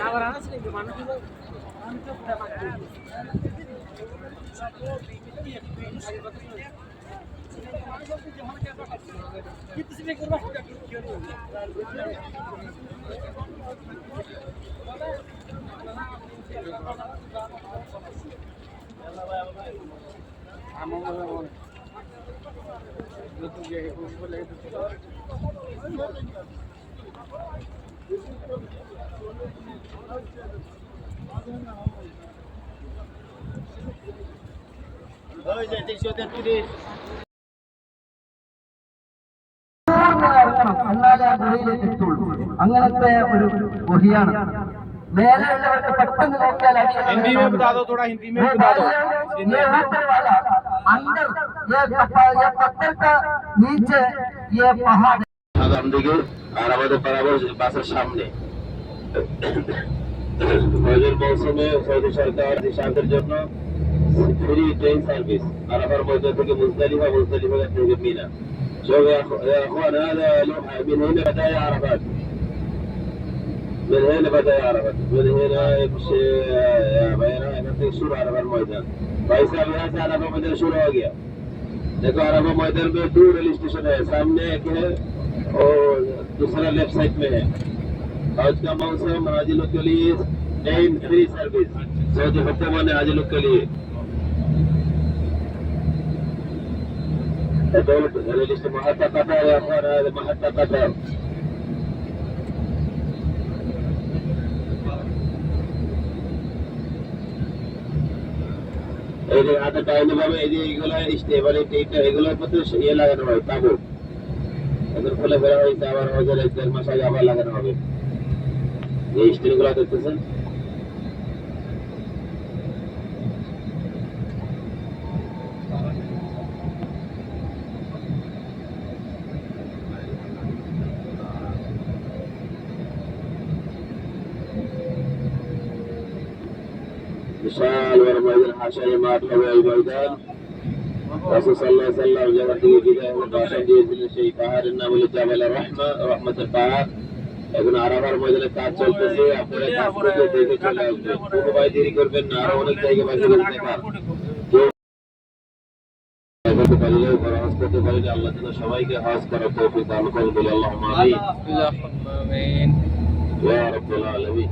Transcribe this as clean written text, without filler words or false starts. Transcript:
আবার আনাস নাকি মানুষ അല്ലാതെ ഗുഹയിലേക്ക് എത്തുള്ളൂ. അങ്ങനത്തെ ഒരു ഗുഹയാണ്. മേലെയുള്ളവർക്ക് പെട്ടെന്ന് നോക്കിയാൽ हिंदी में बता दो, थोड़ा हिंदी में बता दो। ये ऊपर वाला अंदर ये पत्थर का नीचे ये पहाड़ আগাম দিকে আর আমাদের বরাবর বাসের সামনে হজের মৌসুমে সৌদি সরকার দেশাদের জন্য ফ্রি ট্রেন সার্ভিস আরাফার ময়দান থেকে মুজদালিফা, মুজদালিফা থেকে মিনা। شوف يا اخوان، هذا من هنا بداية عرفات، من هنا بداية عرفات، من هنا يمشي بين شروع عرفات الميدان فايسا यहाँ से عرफा मैदान शुरू हो गया। देखो अरबा मैदान में दूर रेल स्टेशन है, सामने एक है और दूसरा लेफ्ट साइड में है। आज का मौसम हाजी लोग के लिए ट्रेन फ्री सर्विस सऊदी हुकूमत ने हाजी लोग के लिए रेल स्टेशन महत्ता कतर या महत्ता कतर। এই যে হাতে টাইনে ভাবে এই যে এইগুলো স্টেবল এগুলোর মধ্যে ইয়ে লাগানো হয় তাবু, এখন খুলে ফেলা হয়েছে, আবার হজের 1-1.5 মাস আগে আবার লাগানো হবে। এই স্টিলগুলো দেখতেছেন বিশাল বড় ময়দান, হাশারি মাঠ হবে এই ময়দান। রাসূল সাল্লাল্লাহু আলাইহি ওয়াসাল্লাম জায়গা থেকে বিদায় হয়ে ভাষণ দিয়েছিলেন, সেই পাহাড়ের নাম হলো জাবাল রহমা, রহমতের পাহাড়। এখন আরাফার ময়দানে কাজ চলতেছে, আপনারা কাজ থেকে দেখে চলে আসবেন। কোনো ভাই দেরি করবেন না, আরো অনেক জায়গা বাকি রয়েছে দেখার। করতে পারলে হজ করতে পারলে আল্লাহ যেন সবাইকে হজ করার তৌফিক দান করেন, বলে আল্লাহুম্মা আমিন ইয়া রাব্বাল আলামিন।